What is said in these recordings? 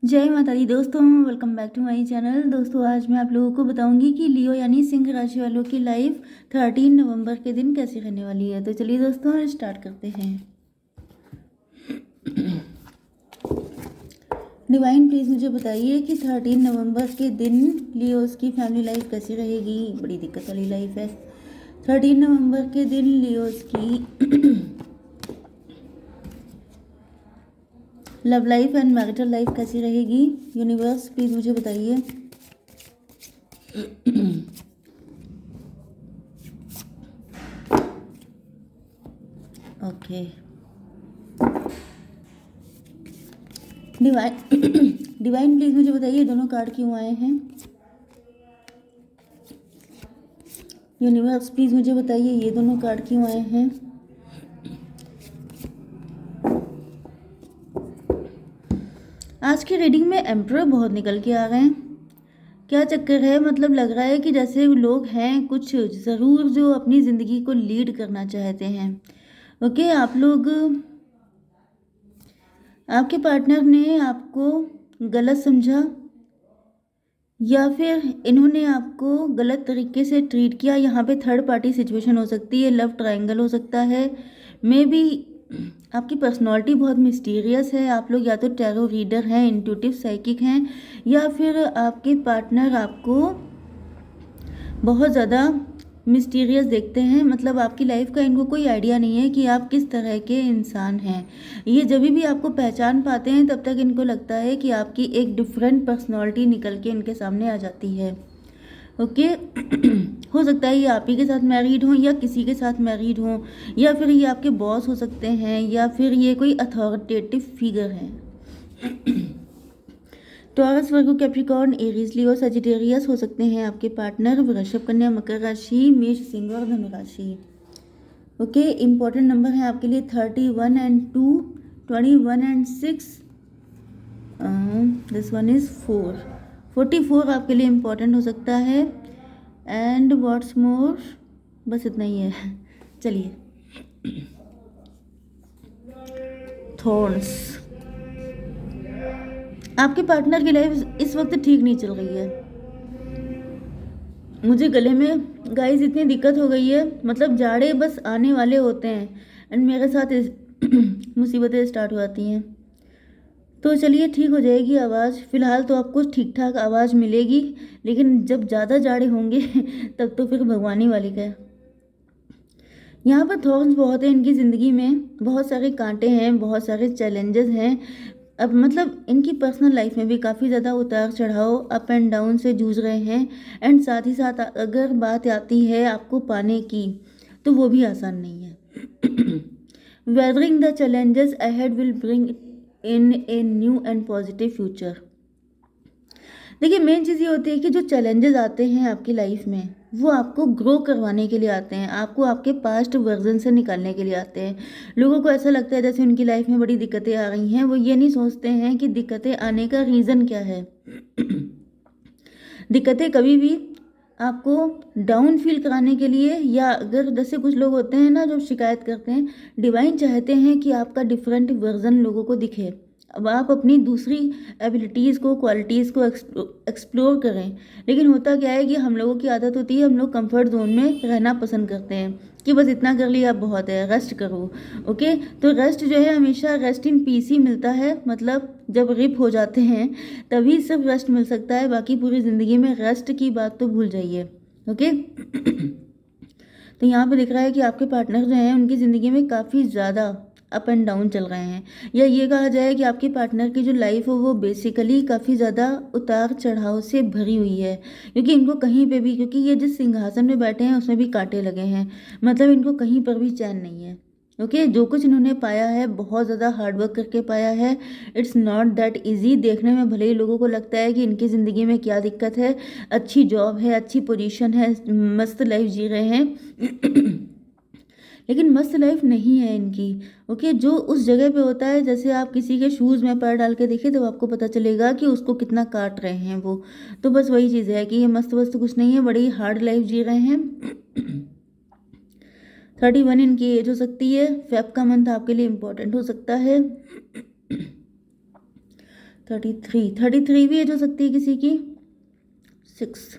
जय माता दी दोस्तों, welcome back to my channel. दोस्तों आज मैं आप लोगों को बताऊंगी कि लियो यानी सिंह राशि वालों की लाइफ 13 नवंबर के दिन कैसी रहने वाली है। तो चलिए दोस्तों स्टार्ट करते हैं। डिवाइन प्लीज़ मुझे बताइए कि 13 नवंबर के दिन लियोस की फैमिली लाइफ कैसी रहेगी। बड़ी दिक्कत वाली लाइफ है। 13 नवंबर के दिन लियोस की love life and marital life कैसी रहेगी। यूनिवर्स प्लीज़ मुझे बताइए। ओके डिवाइन डिवाइन प्लीज मुझे बताइए दोनों कार्ड क्यों आए हैं। यूनिवर्स प्लीज मुझे बताइए ये दोनों कार्ड क्यों आए हैं। आज की रीडिंग में एम्परर बहुत निकल के आ गए हैं। क्या चक्कर है, मतलब लग रहा है कि जैसे लोग हैं कुछ ज़रूर जो अपनी ज़िंदगी को लीड करना चाहते हैं। ओके, आप लोग, आपके पार्टनर ने आपको गलत समझा या फिर इन्होंने आपको गलत तरीके से ट्रीट किया। यहाँ पे थर्ड पार्टी सिचुएशन हो सकती है, लव ट्रायंगल हो सकता है। मे बी आपकी पर्सनालिटी बहुत मिस्टीरियस है। आप लोग या तो टैरो रीडर हैं, इंट्यूटिव साइकिक हैं, या फिर आपके पार्टनर आपको बहुत ज़्यादा मिस्टीरियस देखते हैं। मतलब आपकी लाइफ का इनको कोई आइडिया नहीं है कि आप किस तरह के इंसान हैं। ये जब भी आपको पहचान पाते हैं तब तक इनको लगता है कि आपकी एक डिफरेंट पर्सनालिटी निकल के इनके सामने आ जाती है। ओके हो सकता है ये आप ही के साथ मैरिड हो या किसी के साथ मैरिड हो, या फिर ये आपके बॉस हो सकते हैं, या फिर ये कोई अथॉरिटेटिव फिगर है। टॉरस, वर्गो, कैप्रिकॉर्न, एरीज, लियो, सजिटेरियस हो सकते हैं आपके पार्टनर। वृषभ, कन्या, मकर राशि, मेष, सिंह और धनु राशि। ओके, इम्पॉर्टेंट नंबर है आपके लिए 31 and 2, 21 and 6, this one is 4, 44 आपके लिए इम्पॉर्टेंट हो सकता है। एंड व्हाट्स मोर, बस इतना ही है। चलिए, थॉर्न्स, आपके पार्टनर की लाइफ इस वक्त ठीक नहीं चल रही है। मुझे गले में गाइस इतनी दिक्कत हो गई है, मतलब जाड़े बस आने वाले होते हैं एंड मेरे साथ मुसीबतें स्टार्ट हो जाती हैं। तो चलिए ठीक हो जाएगी आवाज़। फ़िलहाल तो आपको ठीक ठाक आवाज़ मिलेगी, लेकिन जब ज़्यादा जाड़े होंगे तब तो फिर भगवानी वाली का है। यहाँ पर थॉर्न्स बहुत है इनकी ज़िंदगी में, बहुत सारे कांटे हैं, बहुत सारे चैलेंजेस हैं। अब मतलब इनकी पर्सनल लाइफ में भी काफ़ी ज़्यादा उतार चढ़ाव, अप एंड डाउन से जूझ रहे हैं। एंड साथ ही साथ अगर बात आती है आपको पाने की, तो वो भी आसान नहीं है। Weathering the challenges ahead will bring in a new and positive future. देखिए, मेन चीज़ ये होती है कि जो चैलेंजेस आते हैं आपकी लाइफ में वो आपको ग्रो करवाने के लिए आते हैं, आपको आपके पास्ट वर्जन से निकालने के लिए आते हैं। लोगों को ऐसा लगता है जैसे उनकी लाइफ में बड़ी दिक्कतें आ रही हैं, वो ये नहीं सोचते हैं कि दिक्कतें आने का रीज़न क्या है। दिक्कतें कभी भी आपको डाउन फील कराने के लिए, या अगर जैसे कुछ लोग होते हैं ना जो शिकायत करते हैं, डिवाइन चाहते हैं कि आपका डिफरेंट वर्जन लोगों को दिखे। अब आप अपनी दूसरी एबिलिटीज़ को, क्वालिटीज़ को एक्सप्लोर करें। लेकिन होता क्या है कि हम लोगों की आदत होती है, हम लोग कंफर्ट जोन में रहना पसंद करते हैं कि बस इतना कर लिया बहुत है, रेस्ट करो। ओके, तो रेस्ट जो है हमेशा रेस्ट इन पीस ही मिलता है। मतलब जब रिप हो जाते हैं तभी सिर्फ रेस्ट मिल सकता है, बाकी पूरी ज़िंदगी में रेस्ट की बात तो भूल जाइए। ओके तो यहाँ पे दिख रहा है कि आपके पार्टनर जो हैं उनकी ज़िंदगी में काफ़ी ज़्यादा अप एंड डाउन चल रहे हैं, या ये कहा जाए कि आपके पार्टनर की जो लाइफ हो वो बेसिकली काफ़ी ज़्यादा उतार चढ़ाव से भरी हुई है। क्योंकि इनको कहीं पे भी, क्योंकि ये जिस सिंहासन में बैठे हैं उसमें भी कांटे लगे हैं, मतलब इनको कहीं पर भी चैन नहीं है। ओके, जो कुछ इन्होंने पाया है बहुत ज़्यादा हार्डवर्क करके पाया है। It's not that easy. देखने में भले ही लोगों को लगता है कि इनकी ज़िंदगी में क्या दिक्कत है, अच्छी जॉब है, अच्छी पोजीशन है, मस्त लाइफ जी रहे हैं लेकिन मस्त लाइफ नहीं है इनकी। ओके, जो उस जगह पे होता है, जैसे आप किसी के शूज़ में पैर डाल के देखिए तो आपको पता चलेगा कि उसको कितना काट रहे हैं वो। तो बस वही चीज़ है कि ये मस्त वस्त कुछ नहीं है, बड़ी हार्ड लाइफ जी रहे हैं। 31 इनकी एज हो सकती है। फेब का मंथ आपके लिए इम्पोर्टेंट हो सकता है। 33 भी एज हो सकती है किसी की। 6।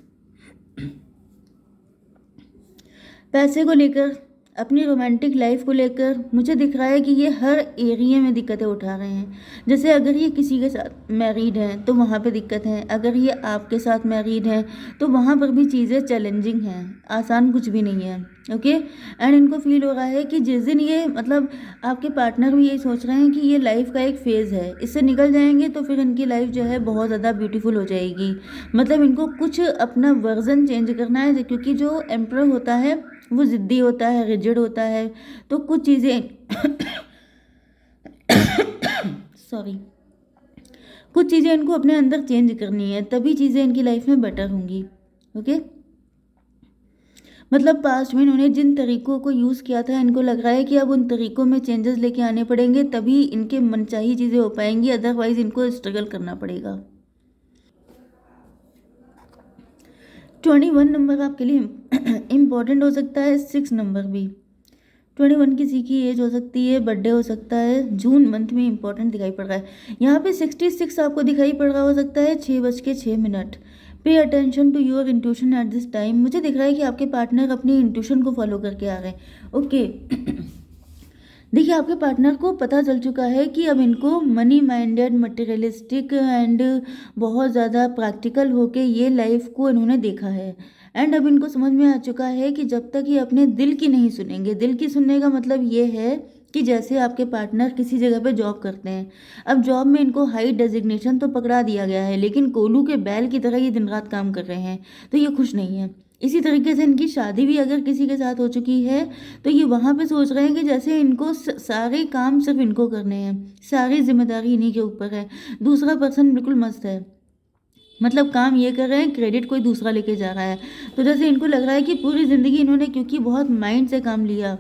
पैसे को लेकर, अपनी रोमांटिक लाइफ को लेकर मुझे दिख रहा है कि ये हर एरिया में दिक्कतें उठा रहे हैं। जैसे अगर ये किसी के साथ मैरिड हैं तो वहाँ पे दिक्कत है, अगर ये आपके साथ मैरिड हैं तो वहाँ पर भी चीज़ें चैलेंजिंग हैं, आसान कुछ भी नहीं है। ओके, एंड इनको फील हो रहा है कि जिस दिन ये मतलब आपके पार्टनर भी यही सोच रहे हैं कि ये लाइफ का एक फेज़ है, इससे निकल जाएंगे तो फिर इनकी लाइफ जो है बहुत ज़्यादा ब्यूटीफुल हो जाएगी। मतलब इनको कुछ अपना वर्जन चेंज करना है, क्योंकि जो एम्परर होता है वो ज़िद्दी होता है, रिजिड होता है। तो कुछ चीज़ें सॉरी, कुछ चीज़ें इनको अपने अंदर चेंज करनी है, तभी चीज़ें इनकी लाइफ में बेटर होंगी। ओके, मतलब पास्ट में इन्होंने जिन तरीकों को यूज़ किया था, इनको लग रहा है कि अब उन तरीकों में चेंजेस लेके आने पड़ेंगे, तभी इनके मनचाही चीज़ें हो पाएंगी, अदरवाइज इनको स्ट्रगल करना पड़ेगा। 21 नंबर आपके लिए इम्पॉर्टेंट हो सकता है, 6 नंबर भी। 21 किसी की एज हो सकती है, बर्थडे हो सकता है, जून मंथ में इंपॉर्टेंट दिखाई पड़ रहा है। यहाँ पे 66 आपको दिखाई पड़ रहा हो सकता है, 6:06। Pay attention to your intuition at this time. मुझे दिख रहा है कि आपके पार्टनर अपनी इंट्यूशन को फॉलो करके आ रहे हैं। ओके देखिए, आपके पार्टनर को पता चल चुका है कि अब इनको मनी माइंडेड, मटेरियलिस्टिक एंड बहुत ज़्यादा प्रैक्टिकल होके ये लाइफ को इन्होंने देखा है। एंड अब इनको समझ में आ चुका है कि जब तक ये अपने दिल की नहीं सुनेंगे, दिल की सुनने का मतलब ये है कि जैसे आपके पार्टनर किसी जगह पे जॉब करते हैं, अब जॉब में इनको हाई डेजिग्नेशन तो पकड़ा दिया गया है, लेकिन कोलू के बैल की तरह ये दिन रात काम कर रहे हैं, तो ये खुश नहीं है। इसी तरीके से इनकी शादी भी अगर किसी के साथ हो चुकी है तो ये वहाँ पे सोच रहे हैं कि जैसे इनको सारे काम सिर्फ इनको करने हैं, सारी जिम्मेदारी इन्हीं के ऊपर है, दूसरा पर्सन बिल्कुल मस्त है, मतलब काम ये कर रहे हैं, क्रेडिट कोई दूसरा लेके जा रहा है। तो जैसे इनको लग रहा है कि पूरी ज़िंदगी इन्होंने क्योंकि बहुत माइंड से काम लिया,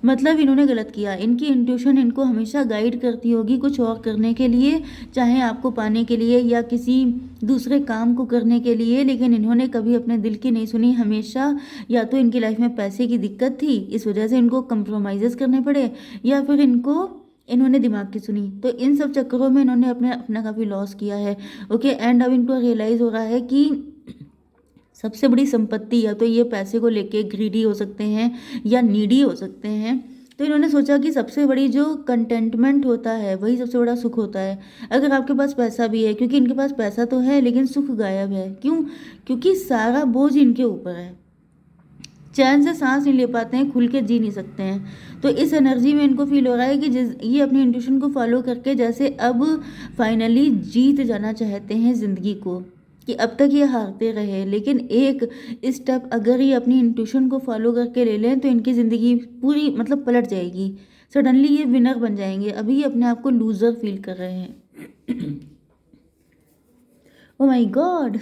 मतलब इन्होंने गलत किया, इनकी इंट्यूशन इनको हमेशा गाइड करती होगी कुछ और करने के लिए, चाहे आपको पाने के लिए या किसी दूसरे काम को करने के लिए, लेकिन इन्होंने कभी अपने दिल की नहीं सुनी हमेशा। या तो इनकी लाइफ में पैसे की दिक्कत थी, इस वजह से इनको कंप्रोमाइज़ करने पड़े, या फिर इन्होंने दिमाग की सुनी, तो इन सब चक्करों में इन्होंने अपना काफ़ी लॉस किया है। ओके, एंड अब इनको रियलाइज़ हो रहा है कि सबसे बड़ी संपत्ति या तो ये पैसे को लेके ग्रीडी हो सकते हैं या नीडी हो सकते हैं। तो इन्होंने सोचा कि सबसे बड़ी जो कंटेंटमेंट होता है वही सबसे बड़ा सुख होता है। अगर आपके पास पैसा भी है, क्योंकि इनके पास पैसा तो है लेकिन सुख गायब है, क्यों? क्योंकि सारा बोझ इनके ऊपर है, चैन से सांस नहीं ले पाते हैं, खुल के जी नहीं सकते हैं। तो इस एनर्जी में इनको फील हो रहा है कि ये अपनी इंट्यूशन को फॉलो करके जैसे अब फाइनली जीत जाना चाहते हैं ज़िंदगी को, कि अब तक ये हारते रहे, लेकिन एक स्टेप अगर ये अपनी इंट्यूशन को फॉलो करके ले लें तो इनकी ज़िंदगी पूरी मतलब पलट जाएगी, सडनली ये विनर बन जाएंगे। अभी ये अपने आप को लूज़र फील कर रहे हैं। ओ माय गॉड,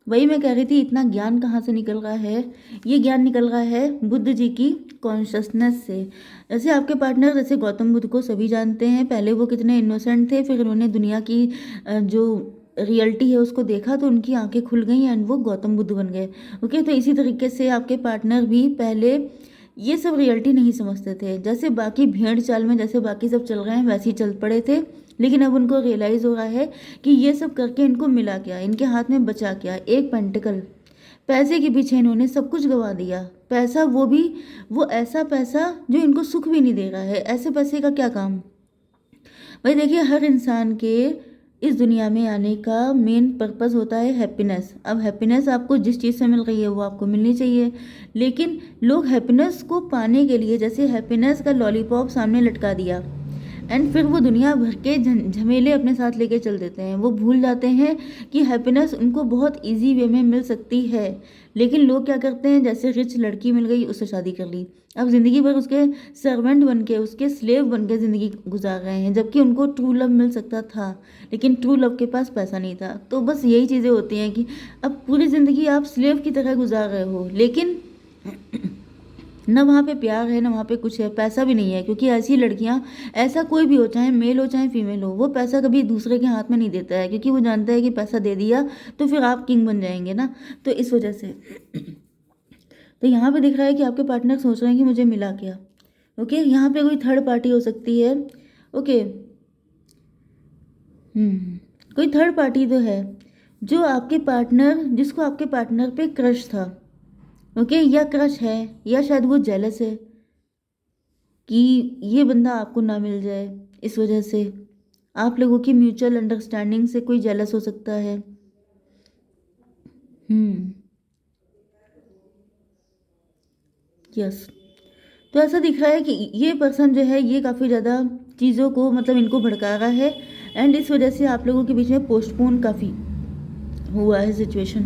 वही मैं कह रही थी, इतना ज्ञान कहाँ से निकल रहा है? ये ज्ञान निकल रहा है बुद्ध जी की कॉन्शसनेस से। जैसे आपके पार्टनर, जैसे गौतम बुद्ध को सभी जानते हैं, पहले वो कितने इनोसेंट थे, फिर उन्होंने दुनिया की जो रियलिटी है उसको देखा तो उनकी आंखें खुल गई एंड वो गौतम बुद्ध बन गए। ओके, तो इसी तरीके से आपके पार्टनर भी पहले ये सब रियलिटी नहीं समझते थे, जैसे बाकी भेड़ चाल में जैसे बाकी सब चल रहे हैं वैसे ही चल पड़े थे, लेकिन अब उनको रियलाइज़ हो रहा है कि ये सब करके इनको मिला क्या, इनके हाथ में बचा क्या? एक पेंटिकल। पैसे के पीछे इन्होंने सब कुछ गवा दिया, पैसा वो भी वो ऐसा पैसा जो इनको सुख भी नहीं दे रहा है, ऐसे पैसे का क्या काम? भाई देखिए, हर इंसान के इस दुनिया में आने का मेन पर्पस होता है हैप्पीनेस। अब हैप्पीनेस आपको जिस चीज़ से मिल रही है वो आपको मिलनी चाहिए, लेकिन लोग हैप्पीनेस को पाने के लिए जैसे हैप्पीनेस का लॉलीपॉप सामने लटका दिया एंड फिर वो दुनिया भर के झमेले अपने साथ लेके चल देते हैं। वो भूल जाते हैं कि हैप्पीनेस उनको बहुत इजी वे में मिल सकती है, लेकिन लोग क्या करते हैं, जैसे रिच लड़की मिल गई उससे शादी कर ली, अब ज़िंदगी भर उसके सर्वेंट बन के, उसके स्लेव बन के ज़िंदगी गुजार रहे हैं, जबकि उनको ट्रू लव मिल सकता था, लेकिन ट्रू लव के पास पैसा नहीं था। तो बस यही चीज़ें होती हैं कि अब पूरी ज़िंदगी आप स्लेव की तरह गुजार रहे हो, लेकिन न वहाँ पे प्यार है, न वहाँ पे कुछ है, पैसा भी नहीं है, क्योंकि ऐसी लड़कियाँ, ऐसा कोई भी हो, चाहे मेल हो चाहे फीमेल हो, वो पैसा कभी दूसरे के हाथ में नहीं देता है, क्योंकि वो जानता है कि पैसा दे दिया तो फिर आप किंग बन जाएंगे ना, तो इस वजह से। तो यहाँ पे दिख रहा है कि आपके पार्टनर सोच रहे हैं कि मुझे मिला क्या। ओके, यहाँ पे कोई थर्ड पार्टी हो सकती है। ओके, कोई थर्ड पार्टी तो है जो आपके पार्टनर, जिसको आपके पार्टनर पे क्रश था, ओके, या क्रश है, या शायद वो जेलस है कि ये बंदा आपको ना मिल जाए। इस वजह से आप लोगों की म्यूचुअल अंडरस्टैंडिंग से कोई जेलस हो सकता है। यस, तो ऐसा दिख रहा है कि ये पर्सन जो है ये काफ़ी ज़्यादा चीज़ों को मतलब इनको भड़का रहा है, एंड इस वजह से आप लोगों के बीच में पोस्टपोन काफ़ी हुआ है सिचुएशन।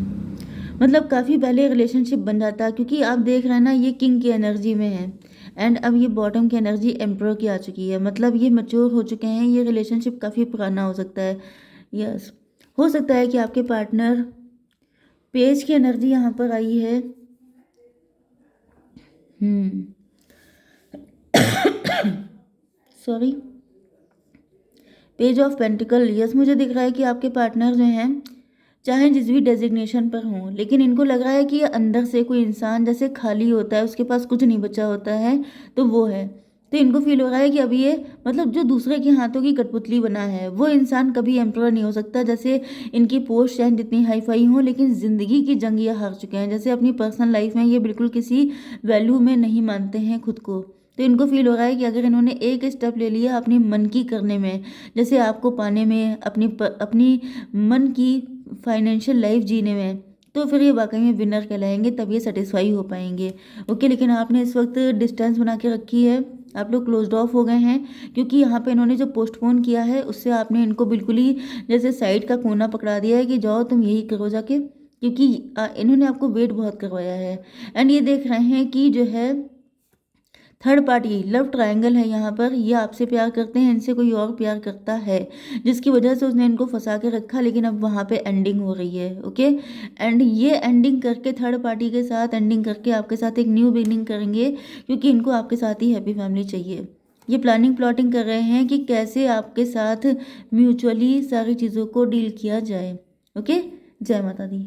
मतलब काफ़ी पहले रिलेशनशिप बन जाता, क्योंकि आप देख रहे हैं ना ये किंग की एनर्जी में है, एंड अब ये बॉटम की एनर्जी एम्परर की आ चुकी है। मतलब ये मैच्योर हो चुके हैं, ये रिलेशनशिप काफ़ी पुराना हो सकता है। यस, हो सकता है कि आपके पार्टनर, पेज की एनर्जी यहाँ पर आई है। Sorry, page of pentacle. Yes, मुझे दिख रहा है कि आपके पार्टनर जो हैं चाहे जिस भी डेजिग्नेशन पर हों, लेकिन इनको लग रहा है कि अंदर से कोई इंसान जैसे खाली होता है, उसके पास कुछ नहीं बचा होता है, तो वो है। तो इनको फील हो रहा है कि अभी ये मतलब जो दूसरे के हाथों की कठपुतली बना है वो इंसान कभी एम्प्रर नहीं हो सकता। जैसे इनकी पोस्ट चाहे जितनी हाई फाई हो, लेकिन ज़िंदगी की जंग ये हार चुके हैं। जैसे अपनी पर्सनल लाइफ में ये बिल्कुल किसी वैल्यू में नहीं मानते हैं खुद को। तो इनको फील हो रहा है कि अगर इन्होंने एक स्टेप ले लिया अपनी मन की करने में, जैसे आपको पाने में, अपनी मन की फाइनेंशियल लाइफ जीने में, तो फिर ये वाकई में विनर कहलाएंगे, तब ये सेटिस्फाई हो पाएंगे। ओके, लेकिन आपने इस वक्त डिस्टेंस बना के रखी है, आप लोग क्लोज्ड ऑफ हो गए हैं, क्योंकि यहाँ पे इन्होंने जो पोस्टपोन किया है उससे आपने इनको बिल्कुल ही जैसे साइड का कोना पकड़ा दिया है कि जाओ तुम यही करो जाके, क्योंकि इन्होंने आपको वेट बहुत करवाया है। एंड ये देख रहे हैं कि जो है थर्ड पार्टी लव ट्रायंगल है यहाँ पर, ये आपसे प्यार करते हैं, इनसे कोई और प्यार करता है, जिसकी वजह से उसने इनको फंसा के रखा, लेकिन अब वहाँ पे एंडिंग हो रही है। ओके, एंड ये एंडिंग करके थर्ड पार्टी के साथ एंडिंग करके आपके साथ एक न्यू बिगिनिंग करेंगे, क्योंकि इनको आपके साथ ही हैप्पी फैमिली चाहिए। ये प्लानिंग प्लॉटिंग कर रहे हैं कि कैसे आपके साथ म्यूचुअली सारी चीज़ों को डील किया जाए। ओके, जय माता दी।